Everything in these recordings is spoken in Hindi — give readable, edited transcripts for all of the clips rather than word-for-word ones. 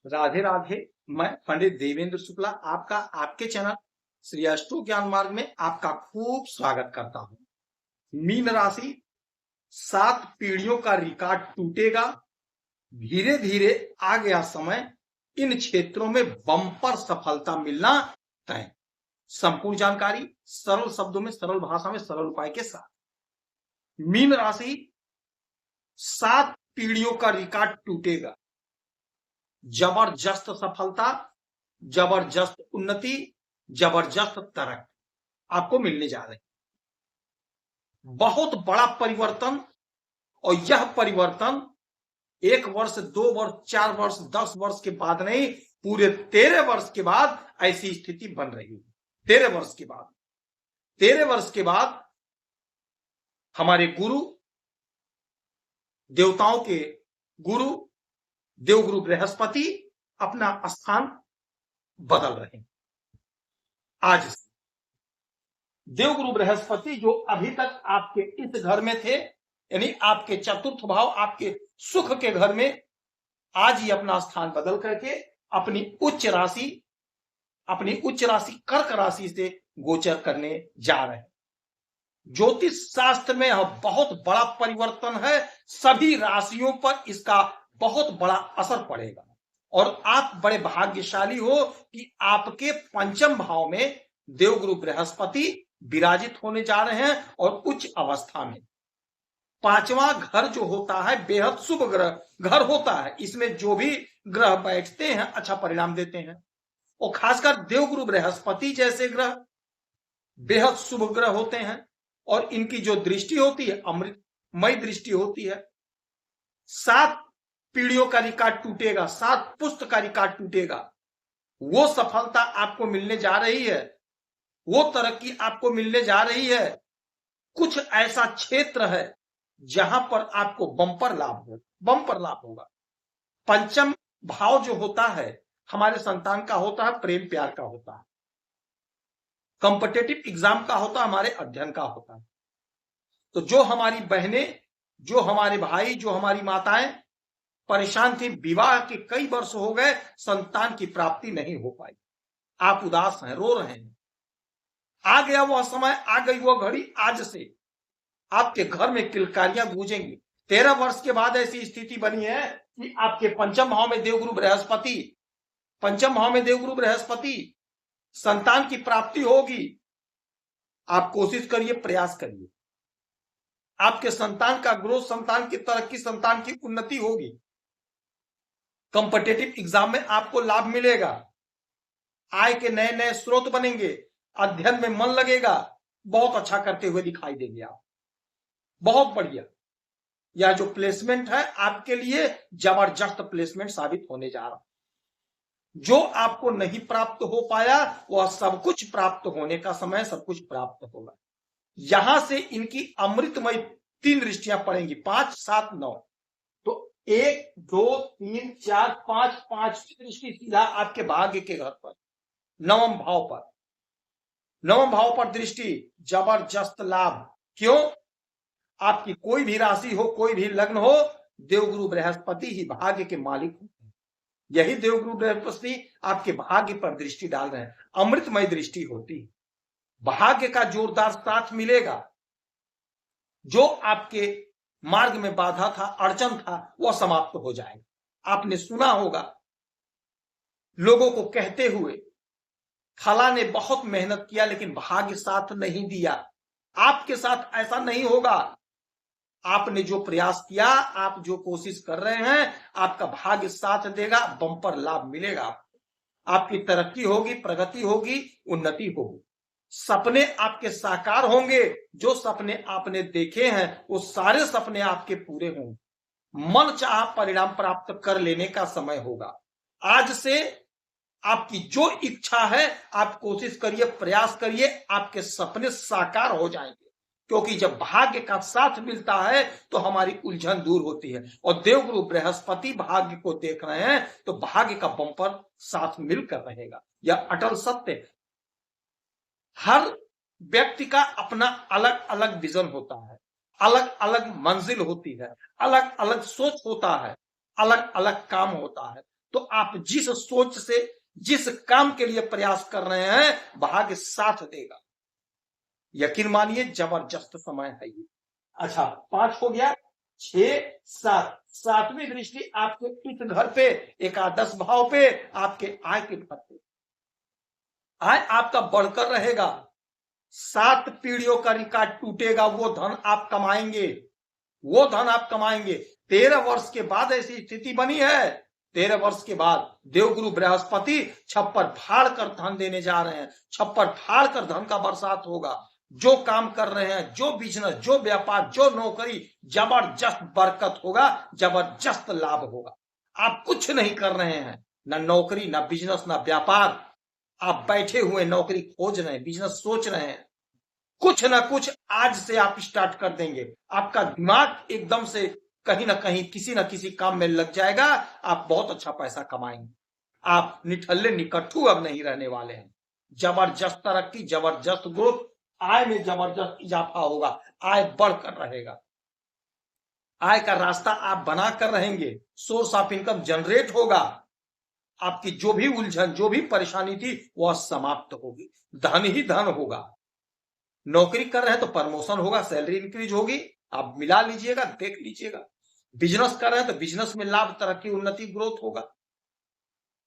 राधे राधे। मैं पंडित देवेंद्र शुक्ला आपका आपके चैनल श्री अष्टो ज्ञान मार्ग में आपका खूब स्वागत करता हूं। मीन राशि 7 पीढ़ियों का रिकॉर्ड टूटेगा। धीरे धीरे आ गया समय, इन क्षेत्रों में बम्पर सफलता मिलना तय। संपूर्ण जानकारी सरल शब्दों में, सरल भाषा में, सरल उपाय के साथ। मीन राशि 7 पीढ़ियों का रिकॉर्ड टूटेगा। जबरदस्त सफलता, जबरदस्त उन्नति, जबरदस्त तरक्की आपको मिलने जा रही। बहुत बड़ा परिवर्तन, और यह परिवर्तन 1 वर्ष, 2 वर्ष, 4 वर्ष, 10 वर्ष के बाद नहीं, पूरे 13 वर्ष के बाद ऐसी स्थिति बन रही है। 13 वर्ष के बाद, 13 वर्ष के बाद हमारे गुरु, देवताओं के गुरु देवगुरु बृहस्पति अपना स्थान बदल रहे हैं। आज से देवगुरु बृहस्पति जो अभी तक आपके इस घर में थे, यानी आपके चतुर्थ भाव, आपके सुख के घर में, आज ही अपना स्थान बदल करके अपनी उच्च राशि कर्क राशि से गोचर करने जा रहे हैं। ज्योतिष शास्त्र में यह बहुत बड़ा परिवर्तन है। सभी राशियों पर इसका बहुत बड़ा असर पड़ेगा, और आप बड़े भाग्यशाली हो कि आपके पंचम भाव में देवगुरु बृहस्पति विराजित होने जा रहे हैं, और उच्च अवस्था में। 5वां घर जो होता है बेहद शुभ घर होता है। इसमें जो भी ग्रह बैठते हैं अच्छा परिणाम देते हैं, और खासकर देवगुरु बृहस्पति जैसे ग्रह बेहद शुभ ग्रह होते हैं, और इनकी जो दृष्टि होती है अमृतमय दृष्टि होती है। 7 पीढ़ियों का रिकॉर्ड टूटेगा, 7 पुश्त का रिकॉर्ड टूटेगा। वो सफलता आपको मिलने जा रही है, वो तरक्की आपको मिलने जा रही है। कुछ ऐसा क्षेत्र है जहां पर आपको बम्पर लाभ होगा। पंचम भाव जो होता है हमारे संतान का होता है, प्रेम प्यार का होता है, कॉम्पिटिटिव एग्जाम का होता है, हमारे अध्ययन का होता है। तो जो हमारी बहनें, जो हमारे भाई, जो हमारी माताएं परेशान थी, विवाह के कई वर्ष हो गए, संतान की प्राप्ति नहीं हो पाई, आप उदास हैं, रो रहे हैं। आ गया वह समय, आ गई वह घड़ी। आज से आपके घर में किलकारियां गूंजेंगी। 13 वर्ष के बाद ऐसी स्थिति बनी है कि आपके पंचम भाव में देवगुरु बृहस्पति, संतान की प्राप्ति होगी। आप कोशिश करिए, प्रयास करिए, आपके संतान का ग्रोथ, संतान की तरक्की, संतान की उन्नति होगी। कॉम्पिटिटिव एग्जाम में आपको लाभ मिलेगा, आय के नए नए स्रोत बनेंगे, अध्ययन में मन लगेगा, बहुत अच्छा करते हुए दिखाई देंगे आप। बहुत बढ़िया। यह जो प्लेसमेंट है आपके लिए जबरदस्त प्लेसमेंट साबित होने जा रहा। जो आपको नहीं प्राप्त हो पाया वह सब कुछ प्राप्त होने का समय, सब कुछ प्राप्त होगा। यहां से इनकी अमृतमय 3 दृष्टियां पड़ेंगी, 5, 7, 9। तो 1, 2, 3, 4, 5, 5वीं दृष्टि सीधा आपके भाग्य के घर पर, नवम भाव पर दृष्टि, जबरदस्त लाभ। क्यों? आपकी कोई भी राशि हो, कोई भी लग्न हो, देवगुरु बृहस्पति ही भाग्य के मालिक होते हैं। यही देवगुरु बृहस्पति आपके भाग्य पर दृष्टि डाल रहे हैं। अमृतमय दृष्टि होती है, भाग्य का जोरदार साथ मिलेगा। जो आपके मार्ग में बाधा था, अड़चन था, वह समाप्त हो जाएगा। आपने सुना होगा लोगों को कहते हुए, फला ने बहुत मेहनत किया लेकिन भाग्य साथ नहीं दिया। आपके साथ ऐसा नहीं होगा। आपने जो प्रयास किया, आप जो कोशिश कर रहे हैं, आपका भाग्य साथ देगा, बम्पर लाभ मिलेगा आपको। आपकी तरक्की होगी, प्रगति होगी, उन्नति होगी। सपने आपके साकार होंगे। जो सपने आपने देखे हैं वो सारे सपने आपके पूरे होंगे। मन चाहा परिणाम प्राप्त कर लेने का समय होगा। आज से आपकी जो इच्छा है आप कोशिश करिए, प्रयास करिए, आपके सपने साकार हो जाएंगे। क्योंकि जब भाग्य का साथ मिलता है तो हमारी उलझन दूर होती है, और देवगुरु बृहस्पति भाग्य को देख रहे हैं तो भाग्य का बम्पर साथ मिलकर रहेगा। यह अटल सत्य है। हर व्यक्ति का अपना अलग अलग विजन होता है, अलग अलग मंजिल होती है, अलग अलग सोच होता है, अलग अलग काम होता है। तो आप जिस सोच से जिस काम के लिए प्रयास कर रहे हैं भाग्य साथ देगा। यकीन मानिए जबरदस्त समय है ये। अच्छा 5 हो गया, 6, 7, 7वीं दृष्टि आपके इस घर पे, एकादश भाव पे, आपके आय के घर पे। आय आपका बढ़कर रहेगा, 7 पीढ़ियों का रिकॉर्ड टूटेगा, वो धन आप कमाएंगे, वो धन आप कमाएंगे। 13 वर्ष के बाद ऐसी स्थिति बनी है, 13 वर्ष के बाद देवगुरु बृहस्पति छप्पर फाड़ कर धन देने जा रहे हैं, छप्पर फाड़ कर धन का बरसात होगा। जो काम कर रहे हैं, जो बिजनेस, जो व्यापार, जो नौकरी, जबरदस्त बरकत होगा, जबरदस्त लाभ होगा। आप कुछ नहीं कर रहे हैं, ना नौकरी, ना बिजनेस, ना व्यापार, आप बैठे हुए नौकरी खोज रहे हैं, बिजनेस सोच रहे हैं, कुछ ना कुछ आज से आप स्टार्ट कर देंगे। आपका दिमाग एकदम से कहीं ना कहीं किसी ना किसी काम में लग जाएगा, आप बहुत अच्छा पैसा कमाएंगे। आप निठल्ले निकट्ठू अब नहीं रहने वाले हैं। जबरदस्त तरक्की, जबरदस्त ग्रोथ, आय में जबरदस्त इजाफा होगा, आय बढ़कर रहेगा, आय का रास्ता आप बना कर रहेंगे, सोर्स ऑफ इनकम जनरेट होगा, आपकी जो भी उलझन, जो भी परेशानी थी वह समाप्त होगी, धन ही धन होगा। नौकरी कर रहे हैं तो प्रमोशन होगा, सैलरी इंक्रीज होगी, आप मिला लीजिएगा, देख लीजिएगा। बिजनेस कर रहे हैं तो बिजनेस में लाभ, तरक्की, उन्नति, ग्रोथ होगा।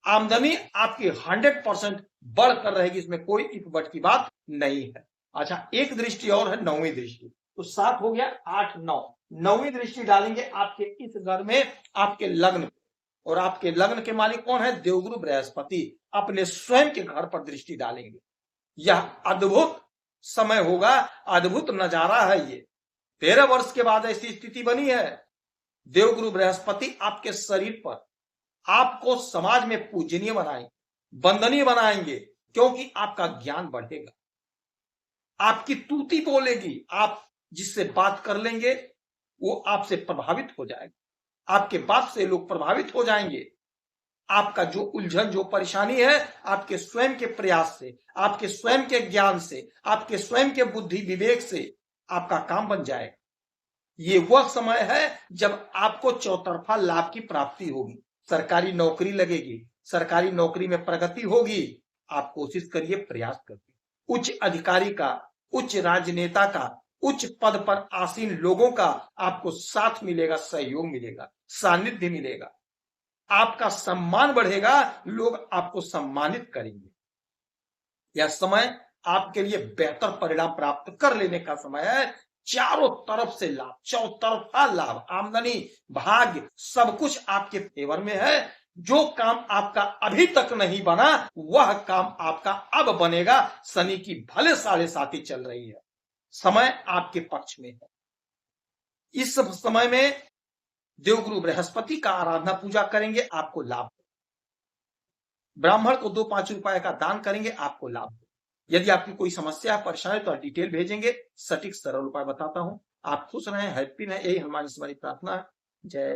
आमदनी आपकी 100% बढ़कर रहेगी, इसमें कोई इफ बट की बात नहीं है। अच्छा एक दृष्टि और है, 9वीं दृष्टि, तो 7 हो गया, 8, 9, 9वीं दृष्टि डालेंगे आपके इस घर में, आपके लग्न, और आपके लग्न के मालिक कौन है? देवगुरु बृहस्पति अपने स्वयं के घर पर दृष्टि डालेंगे। यह अद्भुत समय होगा, अद्भुत नजारा है ये। 13 वर्ष के बाद ऐसी स्थिति बनी है। देवगुरु बृहस्पति आपके शरीर पर, आपको समाज में पूजनीय बनाएंगे, वंदनीय बनाएंगे, क्योंकि आपका ज्ञान बढ़ेगा, आपकी तूती बोलेगी, आप जिससे बात कर लेंगे वो आपसे प्रभावित हो जाएगा, आपके बात से लोग प्रभावित हो जाएंगे। आपका जो उलझन, जो परेशानी है, आपके स्वयं के प्रयास से, आपके स्वयं के ज्ञान से, आपके स्वयं के बुद्धि विवेक से आपका काम बन जाएगा। ये वह समय है जब आपको चौतरफा लाभ की प्राप्ति होगी, सरकारी नौकरी लगेगी, सरकारी नौकरी में प्रगति होगी। आप कोशिश करिए, प्रयास करिए, उच्च अधिकारी का, उच्च राजनेता का, उच्च पद पर आसीन लोगों का आपको साथ मिलेगा, सहयोग मिलेगा, सानिध्य मिलेगा, आपका सम्मान बढ़ेगा, लोग आपको सम्मानित करेंगे। यह समय आपके लिए बेहतर परिणाम प्राप्त कर लेने का समय है। चारों तरफ से लाभ, चौतरफा लाभ, आमदनी, भाग्य, सब कुछ आपके फेवर में है। जो काम आपका अभी तक नहीं बना वह काम आपका अब बनेगा। शनि की भले 7.5 चल रही है, समय आपके पक्ष में है। इस समय में देवगुरु बृहस्पति का आराधना पूजा करेंगे, आपको लाभ। ब्राह्मण को 2-5 रुपए का दान करेंगे, आपको लाभ। यदि आपकी कोई समस्या है, परेशानी, तो डिटेल भेजेंगे, सटीक सरल उपाय बताता हूं। आप खुश रहें, हैप्पी रहें, यही हमारी प्रार्थना है। जय